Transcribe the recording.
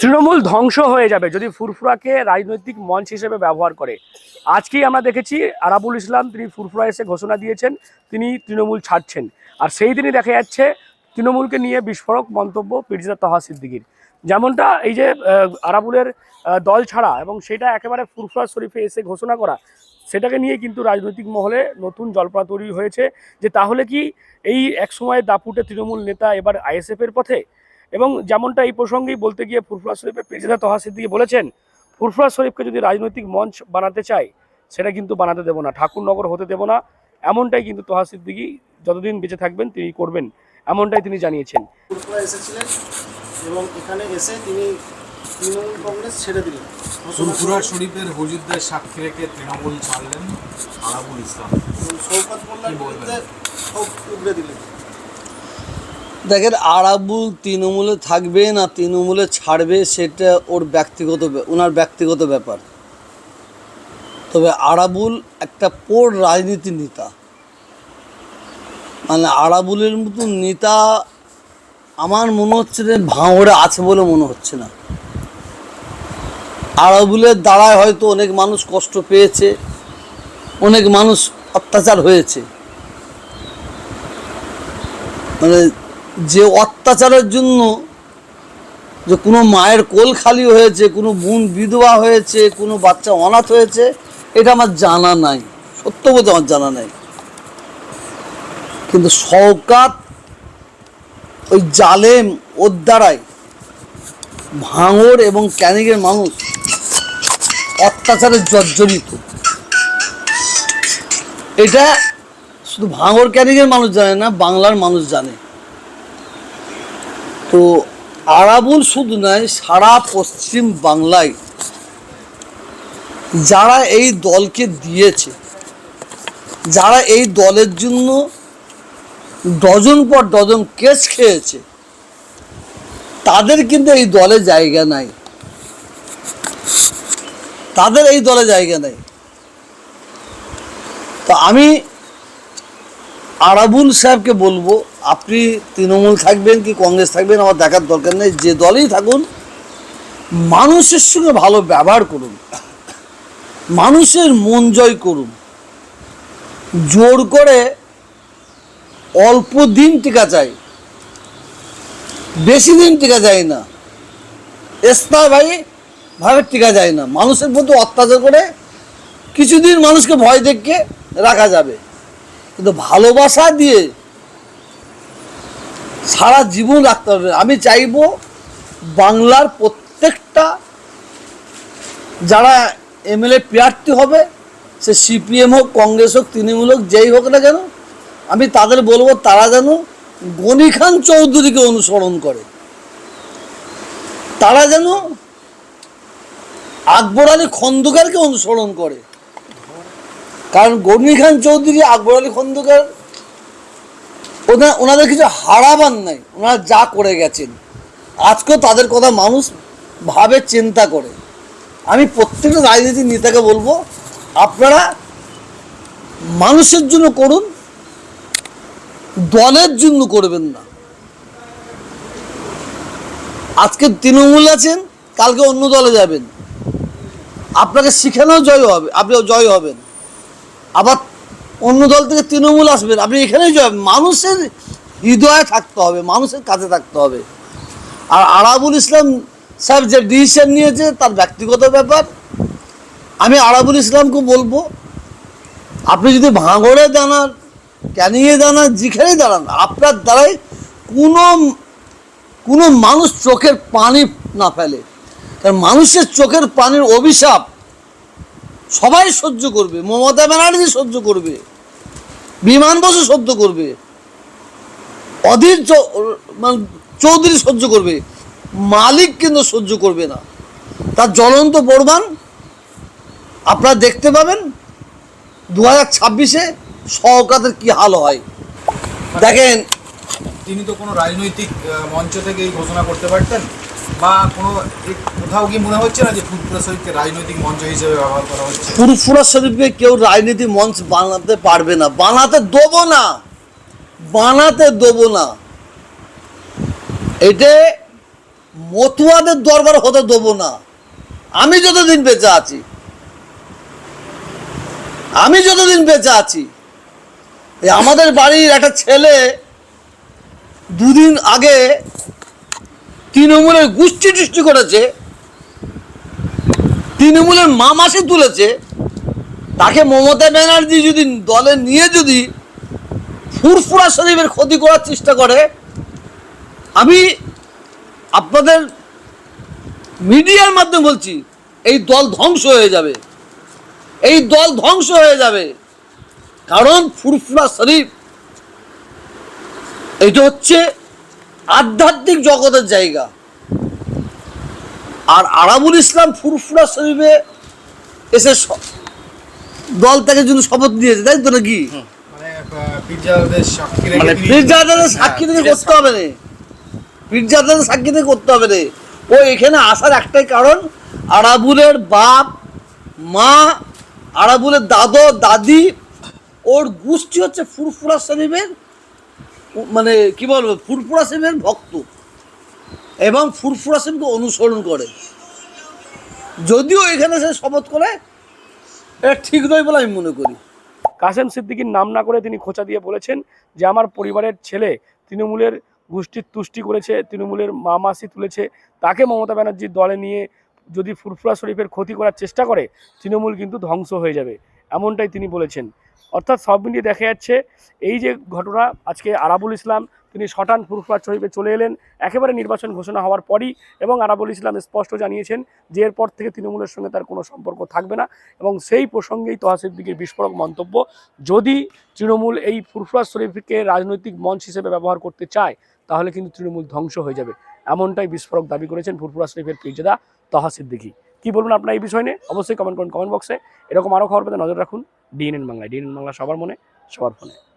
তৃণমূল ধ্বংস হয়ে যাবে যদি ফুরফুরাকে রাজনৈতিক মঞ্চ হিসেবে ব্যবহার করে। আজকেই আমরা দেখেছি আরাবুল ইসলাম তিনি ফুরফুরা এসে ঘোষণা দিয়েছেন তিনি তৃণমূল ছাড়ছেন, আর সেই দিনই দেখা যাচ্ছে তৃণমূলকে নিয়ে বিস্ফোরক মন্তব্য পীরজাদা তাহা সিদ্দিকীর। যেমনটা এই যে আরাবুলের দল ছাড়া এবং সেটা একেবারে ফুরফুরা শরীফে এসে ঘোষণা করা, সেটাকে নিয়ে কিন্তু রাজনৈতিক মহলে নতুন জল্পনা তৈরি হয়েছে যে তাহলে কি এই একসময়ের দাপুটে তৃণমূল নেতা এবার আইএসএফের পথে। এবং যেমনটা এই প্রসঙ্গেই বলতে গিয়ে ফুরফুরা শরীফের পীরজাদা তাহা সিদ্দিকী বলেছেন, ফুরফুরা শরীফকে যদি রাজনৈতিক মঞ্চ বানাতে চায় সেটা কিন্তু বানাতে দেবো না, ঠাকুরনগর হতে দেবো না। এমনটাই কিন্তু তাহা সিদ্দিকী যতদিন বেঁচে থাকবেন তিনি করবেন, এমনটাই তিনি জানিয়েছেন। ফুরফুরা এসেছিলেন এবং এখানে এসে তিনি তৃণমূল কংগ্রেস ছেড়ে দিলেন। ফুরফুরা শরীফের হুজুরদের সাক্ষী রেখে তৃণমূল ছাড়লেন আরাবুল ইসলাম। শওকত মোল্লার বিরুদ্ধে ক্ষোভ উগড়ে দিলেন। দেখেন, আরাবুল তৃণমূলে থাকবে না তৃণমূলে ছাড়বে সেটা ওনার ব্যক্তিগত ব্যাপার। তবে আরাবুল একটা পোর রাজনীতির নেতা, মানে আরাবুলের মতন নেতা আমার মনে হচ্ছে যে ভাঙড়ে আছে বলে মনে হচ্ছে না। আরাবুলের দ্বারায় হয়তো অনেক মানুষ কষ্ট পেয়েছে, অনেক মানুষ অত্যাচার হয়েছে, মানে যে অত্যাচারের জন্য যে কোনো মায়ের কোল খালি হয়েছে, কোনো বোন বিধবা হয়েছে, কোনো বাচ্চা অনাথ হয়েছে, এটা আমার জানা নাই, সত্য বলতে আমার জানা নাই। কিন্তু শওকত ওই জালেম ওর দ্বারাই ভাঙড় এবং ক্যানিংয়ের মানুষ অত্যাচারে জর্জরিত। এটা শুধু ভাঙড় ক্যানিংয়ের মানুষ জানে না, বাংলার মানুষ জানে। তো আরাবুল শুধু নয়, সারা পশ্চিম বাংলায় যারা এই দলকে দিয়েছে, যারা এই দলের জন্য ডজন পর ডজন কেস খেয়েছে, তাদের কিন্তু এই দলে জায়গা নাই, তাদের এই দলে জায়গা নাই। তো আমি আরাবুল সাহেবকে বলবো, আপনি তৃণমূল থাকবেন কি কংগ্রেস থাকবেন আমার দেখার দরকার নেই, যে দলেই থাকুন মানুষের সঙ্গে ভালো ব্যবহার করুন, মানুষের মন জয় করুন। জোর করে অল্প দিন টিকা চাই, বেশি দিন টিকা যায় না, ভাবে টিকা যায় না। মানুষের প্রতি অত্যাচার করে কিছুদিন মানুষকে ভয় দেখে রাখা যাবে, কিন্তু ভালোবাসা দিয়ে সারা জীবন রাখতে হবে। আমি চাইব বাংলার প্রত্যেকটা যারা এমএলএ প্রার্থী হবে, সে সিপিএম হোক, কংগ্রেস হোক, তৃণমূল হোক, যেই হোক না কেন, আমি তাদের বলবো তারা যেন গনি খান চৌধুরীকে অনুসরণ করে, তারা যেন আকবর আলী খন্দকারকে অনুসরণ করে। কারণ গনি খান চৌধুরী, আকবর আলী খন্দকার, ওনাদের কিছু হারাবার নাই, ওনারা যা করে গেছেন আজকেও তাদের কথা মানুষ ভাবে, চিন্তা করে। আমি প্রত্যেকটা রাজনীতির নেতাকে বলবো আপনারা মানুষের জন্য করুন, দলের জন্য করবেন না। আজকে তৃণমূল আছেন, কালকে অন্য দলে যাবেন, আপনাকে সেখানেও জয় হবে, আপনি জয় হবেন। আবার অন্য দল থেকে তৃণমূল আসবেন, আপনি এখানেই জয়। মানুষের হৃদয়ে থাকতে হবে, মানুষের কাছে থাকতে হবে। আর আরাবুল ইসলাম সাহেব যে ডিসিশন নিয়েছে তার ব্যক্তিগত ব্যাপার। আমি আরাবুল ইসলামকে বলবো, আপনি যদি ভাঙড়ে দাঁড়ান, ক্যানিংয়ে দাঁড়ান, যেখানেই দাঁড়ান, আপনার দ্বারাই কোনো মানুষ চোখের পানি না ফেলে। কারণ মানুষের চোখের পানির অভিশাপ সবাই সহ্য করবে, মমতা ব্যানার্জি সহ্য করবে, বিমান বসু সহ্য করবে, অধীর চৌধুরী সহ্য করবে, মালিক কিন্তু সহ্য করবে না। তার জ্বলন্ত প্রমাণ আপনারা দেখতে পাবেন 2026-এ শওকতের কি হাল হয়। দেখেন, তিনি তো কোনো রাজনৈতিক মঞ্চ থেকে এই ঘোষণা করতে পারতেন, বা কোথাও কি মনে হচ্ছে না যে ফুরফুরা শরীফকে রাজনৈতিক মঞ্চ হিসেবে ব্যবহার করা হচ্ছে? ফুরফুরা শরীফকে কেউ রাজনীতি মঞ্চ বানাতে পারবে না, বানাতে দেবো না, বানাতে দেবো না। এটা মতুয়াদের দরবার হতে দেবো না। আমি যতদিন বেঁচে আছি, এই আমাদের বাড়ির একটা ছেলে দুদিন আগে তৃণমূলের গোষ্ঠী সৃষ্টি করেছে, তৃণমূলের মামাসি তুলেছে, তাকে মমতা ব্যানার্জি যদি দলে নিয়ে যদি ফুরফুরা শরীফের ক্ষতি করার চেষ্টা করে, আমি আপনাদের মিডিয়ার মাধ্যমে বলছি, এই দল ধ্বংস হয়ে যাবে, এই দল ধ্বংস হয়ে যাবে। কারণ ফুরফুরা শরীফ এটা হচ্ছে আধ্যাত্মিক জগতের জায়গা। আর আরাবুল ইসলাম ফুরফুরা শরীফে এসে দল থেকে যদি শপথ নিয়েছে, তাই তো নাকি? মানে পীরজাদাদের সাক্ষী রেখে মানে তিনি- পীরজাদাদের সাক্ষী থেকে করতে হবে না, পীরজাদাদের সাক্ষী থেকে করতে হবে না। ও এখানে আসার একটাই কারণ, আরাবুলের বাপ মা, আরাবুলের দাদু দাদি, ওর গোষ্ঠী হচ্ছে ফুরফুরা শরীফের, মানে কি বলবো, ফুরফুরা শরীফের ভক্ত এবং ফুরফুরা শরীফকে অনুসরণ করে। যদিও এখানে সে শপথ করে, এটা ঠিক নয় বলে আমি মনে করি। কাসেম সিদ্দিকীর নাম না করে তিনি খোঁচা দিয়ে বলেছেন যে আমার পরিবারের ছেলে তৃণমূলের গোষ্ঠীর তুষ্টি করেছে, তৃণমূলের মামাসি তুলেছে, তাকে মমতা ব্যানার্জির দলে নিয়ে যদি ফুরফুরা শরীফের ক্ষতি করার চেষ্টা করে, তৃণমূল কিন্তু ধ্বংস হয়ে যাবে, এমনটাই তিনি বলেছেন। অর্থাৎ সব মিলিয়ে দেখা যাচ্ছে এই যে ঘটনা, আজকে আরাবুল ইসলাম তিনি শটান ফুরফুরা শরীফে চলে এলেন একেবারে নির্বাচন ঘোষণা হওয়ার পরই, এবং আরাবুল ইসলাম স্পষ্ট জানিয়েছেন যে এরপর থেকে তৃণমূলের সঙ্গে তার কোনো সম্পর্ক থাকবে না। এবং সেই প্রসঙ্গেই তোহা সিদ্দিকীর বিস্ফোরক মন্তব্য, যদি তৃণমূল এই ফুরফুরা শরীফকে রাজনৈতিক মঞ্চ হিসেবে ব্যবহার করতে চায়, তাহলে কিন্তু তৃণমূল ধ্বংস হয়ে যাবে, এমনটাই বিস্ফোরক দাবি করেছেন ফুরফুরা শরীফের পীরজাদা তোহা সিদ্দিকী। কি বলবেন আপনার এই বিষয় নিয়ে? অবশ্যই কমেন্ট করুন কমেন্ট বক্সে। এরকম আরও খবর পেতে নজর রাখুন ডিএনএন বাংলায়। ডিএনএন বাংলা সবার মনে, সবার ফোনে।